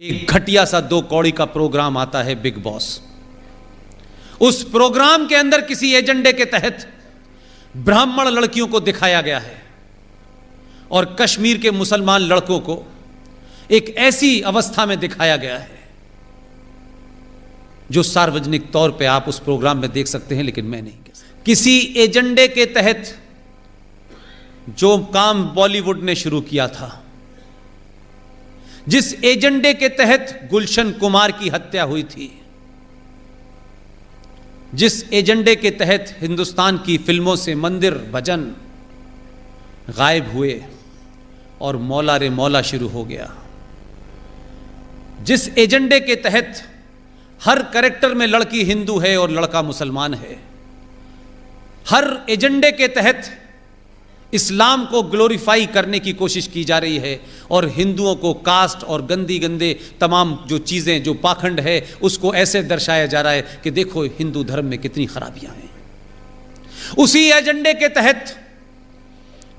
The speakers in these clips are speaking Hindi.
एक घटिया सा 2 कौड़ी का प्रोग्राम आता है बिग बॉस। उस प्रोग्राम के अंदर किसी एजेंडे के तहत ब्राह्मण लड़कियों को दिखाया गया है और कश्मीर के मुसलमान लड़कों को एक ऐसी अवस्था में दिखाया गया है जो सार्वजनिक तौर पे आप उस प्रोग्राम में देख सकते हैं, लेकिन मैं नहीं कह सकता। किसी एजेंडे के तहत जो काम बॉलीवुड ने शुरू किया था, जिस एजेंडे के तहत गुलशन कुमार की हत्या हुई थी, जिस एजेंडे के तहत हिंदुस्तान की फिल्मों से मंदिर भजन गायब हुए और मौला रे मौला शुरू हो गया, जिस एजेंडे के तहत हर कैरेक्टर में लड़की हिंदू है और लड़का मुसलमान है, हर एजेंडे के तहत इस्लाम को ग्लोरीफाई करने की कोशिश की जा रही है और हिंदुओं को कास्ट और गंदी गंदे तमाम जो चीज़ें, जो पाखंड है, उसको ऐसे दर्शाया जा रहा है कि देखो हिंदू धर्म में कितनी खराबियां हैं। उसी एजेंडे के तहत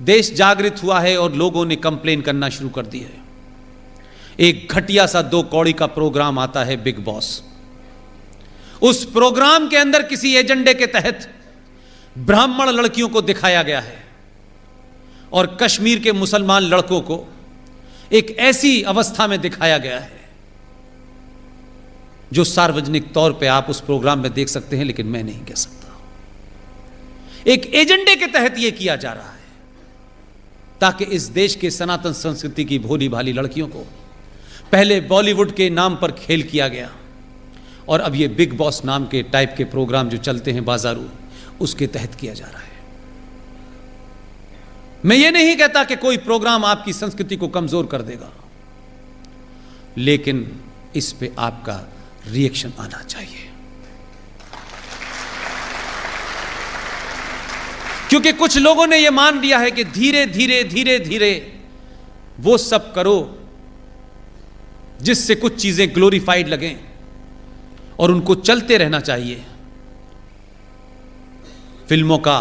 देश जागृत हुआ है और लोगों ने कंप्लेन करना शुरू कर दी है। एक घटिया सा 2 कौड़ी का प्रोग्राम आता है बिग बॉस। उस प्रोग्राम के अंदर किसी एजेंडे के तहत ब्राह्मण लड़कियों को दिखाया गया है और कश्मीर के मुसलमान लड़कों को एक ऐसी अवस्था में दिखाया गया है जो सार्वजनिक तौर पे आप उस प्रोग्राम में देख सकते हैं, लेकिन मैं नहीं कह सकता। एक एजेंडे के तहत यह किया जा रहा है ताकि इस देश के सनातन संस्कृति की भोली भाली लड़कियों को पहले बॉलीवुड के नाम पर खेल किया गया और अब ये बिग बॉस नाम के टाइप के प्रोग्राम जो चलते हैं बाजारू, उसके तहत किया जा रहा है। मैं ये नहीं कहता कि कोई प्रोग्राम आपकी संस्कृति को कमजोर कर देगा, लेकिन इस पे आपका रिएक्शन आना चाहिए, क्योंकि कुछ लोगों ने यह मान लिया है कि धीरे धीरे धीरे धीरे वो सब करो जिससे कुछ चीजें ग्लोरीफाइड लगें और उनको चलते रहना चाहिए। फिल्मों का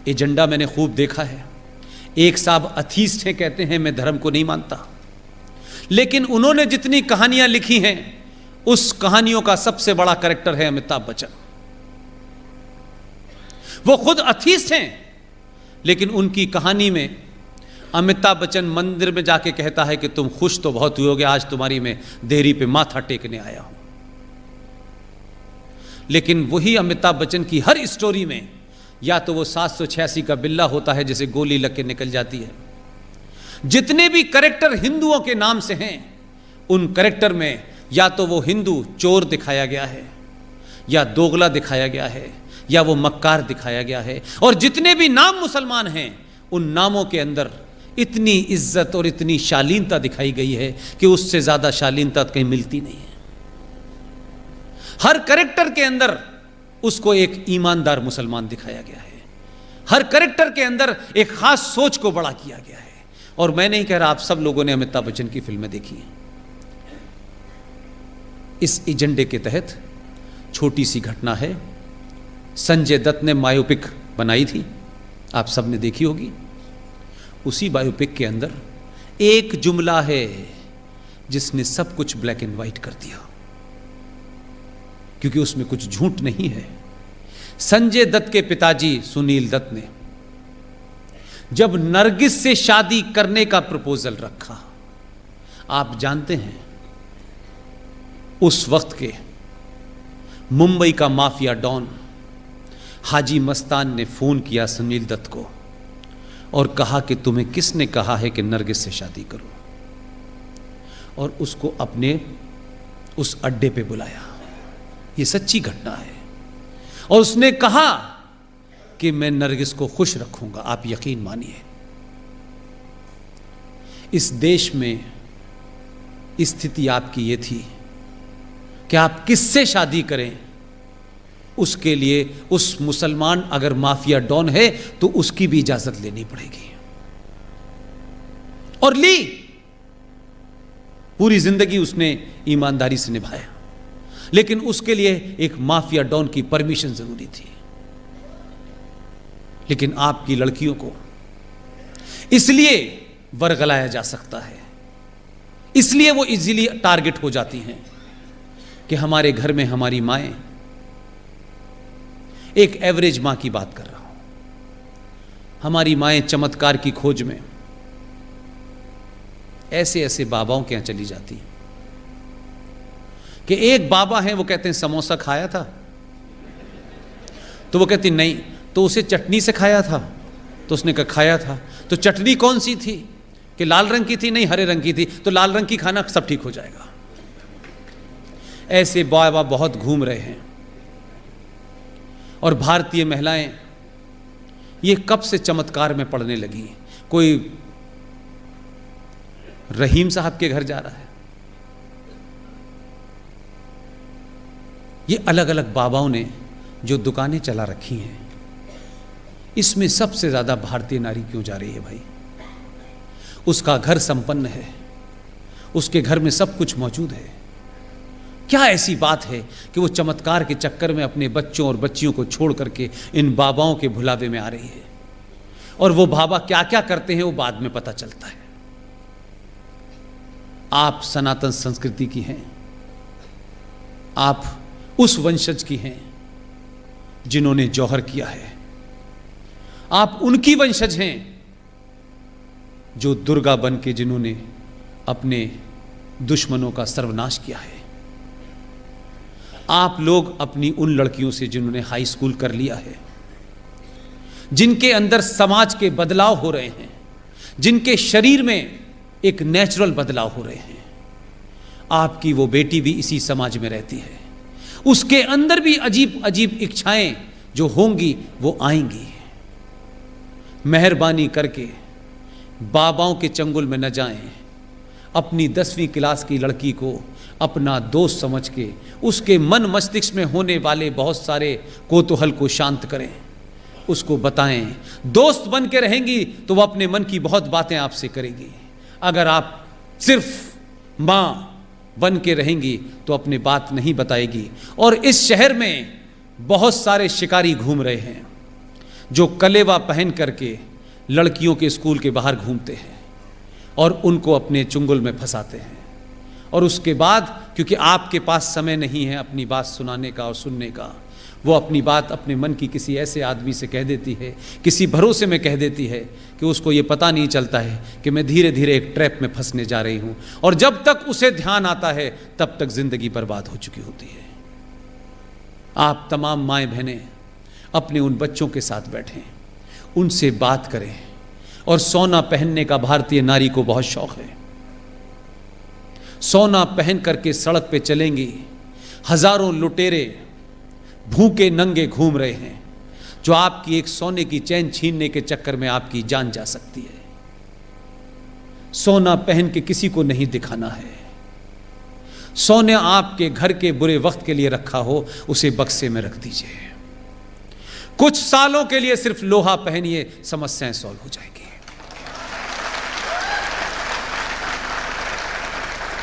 एजेंडा मैंने खूब देखा है। एक साहब अथीस्ट हैं, कहते हैं मैं धर्म को नहीं मानता, लेकिन उन्होंने जितनी कहानियां लिखी हैं उस कहानियों का सबसे बड़ा कैरेक्टर है अमिताभ बच्चन। वो खुद अथीस्ट हैं, लेकिन उनकी कहानी में अमिताभ बच्चन मंदिर में जाके कहता है कि तुम खुश तो बहुत हुए होगे, आज तुम्हारी मैं देहरी पे माथा टेकने आया हूं। लेकिन वही अमिताभ बच्चन की हर स्टोरी में या तो वो 786 का बिल्ला होता है जिसे गोली लग के निकल जाती है। जितने भी कैरेक्टर हिंदुओं के नाम से हैं, उन कैरेक्टर में या तो वो हिंदू चोर दिखाया गया है, या दोगला दिखाया गया है, या वो मक्कार दिखाया गया है। और जितने भी नाम मुसलमान हैं, उन नामों के अंदर इतनी इज्जत और इतनी शालीनता दिखाई गई है कि उससे ज्यादा शालीनता कहीं मिलती नहीं है। हर कैरेक्टर के अंदर उसको एक ईमानदार मुसलमान दिखाया गया है। हर कैरेक्टर के अंदर एक खास सोच को बड़ा किया गया है। और मैं नहीं कह रहा, आप सब लोगों ने अमिताभ बच्चन की फिल्में देखी हैं। इस एजेंडे के तहत छोटी सी घटना है, संजय दत्त ने बायोपिक बनाई थी, आप सब ने देखी होगी। उसी बायोपिक के अंदर एक जुमला है जिसने सब कुछ ब्लैक एंड व्हाइट कर दिया, क्योंकि उसमें कुछ झूठ नहीं है। संजय दत्त के पिताजी सुनील दत्त ने जब नरगिस से शादी करने का प्रपोजल रखा, आप जानते हैं उस वक्त के मुंबई का माफिया डॉन हाजी मस्तान ने फोन किया सुनील दत्त को और कहा कि तुम्हें किसने कहा है कि नरगिस से शादी करो, और उसको अपने उस अड्डे पे बुलाया। ये सच्ची घटना है। और उसने कहा कि मैं नरगिस को खुश रखूंगा, आप यकीन मानिए। इस देश में स्थिति आपकी ये थी कि आप किससे शादी करें, उसके लिए उस मुसलमान अगर माफिया डॉन है तो उसकी भी इजाजत लेनी पड़ेगी, और ली। पूरी जिंदगी उसने ईमानदारी से निभाया, लेकिन उसके लिए एक माफिया डॉन की परमिशन जरूरी थी। लेकिन आपकी लड़कियों को इसलिए वर्गलाया जा सकता है, इसलिए वो इजीली टारगेट हो जाती हैं कि हमारे घर में हमारी माएं, एक एवरेज मां की बात कर रहा हूं, हमारी माएं चमत्कार की खोज में ऐसे ऐसे बाबाओं के यहां चली जाती हैं कि एक बाबा हैं, वो कहते हैं समोसा खाया था, तो वो कहती नहीं, तो उसे चटनी से खाया था, तो उसने कहा खाया था, तो चटनी कौन सी थी, कि लाल रंग की थी, नहीं हरे रंग की थी, तो लाल रंग की खाना, सब ठीक हो जाएगा। ऐसे बाबा बहुत घूम रहे हैं। और भारतीय महिलाएं ये कब से चमत्कार में पड़ने लगी। कोई रहीम साहब के घर जा रहा है, ये अलग अलग बाबाओं ने जो दुकानें चला रखी हैं, इसमें सबसे ज्यादा भारतीय नारी क्यों जा रही है भाई? उसका घर संपन्न है, उसके घर में सब कुछ मौजूद है, क्या ऐसी बात है कि वो चमत्कार के चक्कर में अपने बच्चों और बच्चियों को छोड़ करके इन बाबाओं के भुलावे में आ रही है? और वो बाबा क्या क्या करते हैं वो बाद में पता चलता है। आप सनातन संस्कृति की हैं, आप उस वंशज की हैं जिन्होंने जौहर किया है, आप उनकी वंशज हैं जो दुर्गा बन के जिन्होंने अपने दुश्मनों का सर्वनाश किया है। आप लोग अपनी उन लड़कियों से जिन्होंने हाई स्कूल कर लिया है, जिनके अंदर समाज के बदलाव हो रहे हैं, जिनके शरीर में एक नेचुरल बदलाव हो रहे हैं। आपकी वो बेटी भी इसी समाज में रहती है, उसके अंदर भी अजीब अजीब इच्छाएं जो होंगी वो आएंगी। मेहरबानी करके बाबाओं के चंगुल में न जाएं। अपनी 10वीं क्लास की लड़की को अपना दोस्त समझ के उसके मन मस्तिष्क में होने वाले बहुत सारे कोतूहल को शांत करें, उसको बताएं। दोस्त बन के रहेंगी तो वो अपने मन की बहुत बातें आपसे करेगी। अगर आप सिर्फ मां बन के रहेंगी तो अपनी बात नहीं बताएगी। और इस शहर में बहुत सारे शिकारी घूम रहे हैं जो कलेवा पहन करके लड़कियों के स्कूल के बाहर घूमते हैं और उनको अपने चुंगल में फंसाते हैं। और उसके बाद क्योंकि आपके पास समय नहीं है अपनी बात सुनाने का और सुनने का, वो अपनी बात अपने मन की किसी ऐसे आदमी से कह देती है, किसी भरोसे में कह देती है कि उसको ये पता नहीं चलता है कि मैं धीरे धीरे एक ट्रैप में फंसने जा रही हूँ। और जब तक उसे ध्यान आता है तब तक जिंदगी बर्बाद हो चुकी होती है। आप तमाम माएँ बहनें अपने उन बच्चों के साथ बैठें, उनसे बात करें। और सोना पहनने का भारतीय नारी को बहुत शौक है। सोना पहन करके सड़क पे चलेंगी, हजारों लुटेरे भूखे नंगे घूम रहे हैं जो आपकी एक सोने की चैन छीनने के चक्कर में आपकी जान जा सकती है। सोना पहन के किसी को नहीं दिखाना है। सोना आपके घर के बुरे वक्त के लिए रखा हो, उसे बक्से में रख दीजिए। कुछ सालों के लिए सिर्फ लोहा पहनिए, समस्याएं सॉल्व हो जाएंगी।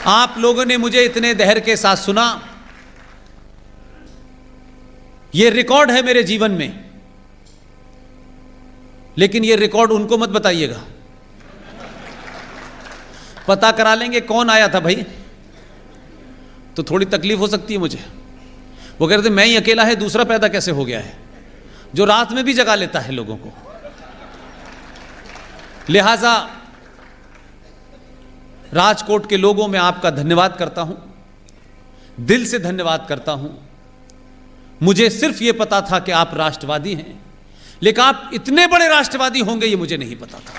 आप लोगों ने मुझे इतने धैर्य के साथ सुना, यह रिकॉर्ड है मेरे जीवन में। लेकिन यह रिकॉर्ड उनको मत बताइएगा, पता करा लेंगे कौन आया था भाई, तो थोड़ी तकलीफ हो सकती है मुझे। वो कह रहे थे मैं ही अकेला है, दूसरा पैदा कैसे हो गया है जो रात में भी जगा लेता है लोगों को। लिहाजा राजकोट के लोगों में आपका धन्यवाद करता हूं, दिल से धन्यवाद करता हूं। मुझे सिर्फ यह पता था कि आप राष्ट्रवादी हैं, लेकिन आप इतने बड़े राष्ट्रवादी होंगे ये मुझे नहीं पता था।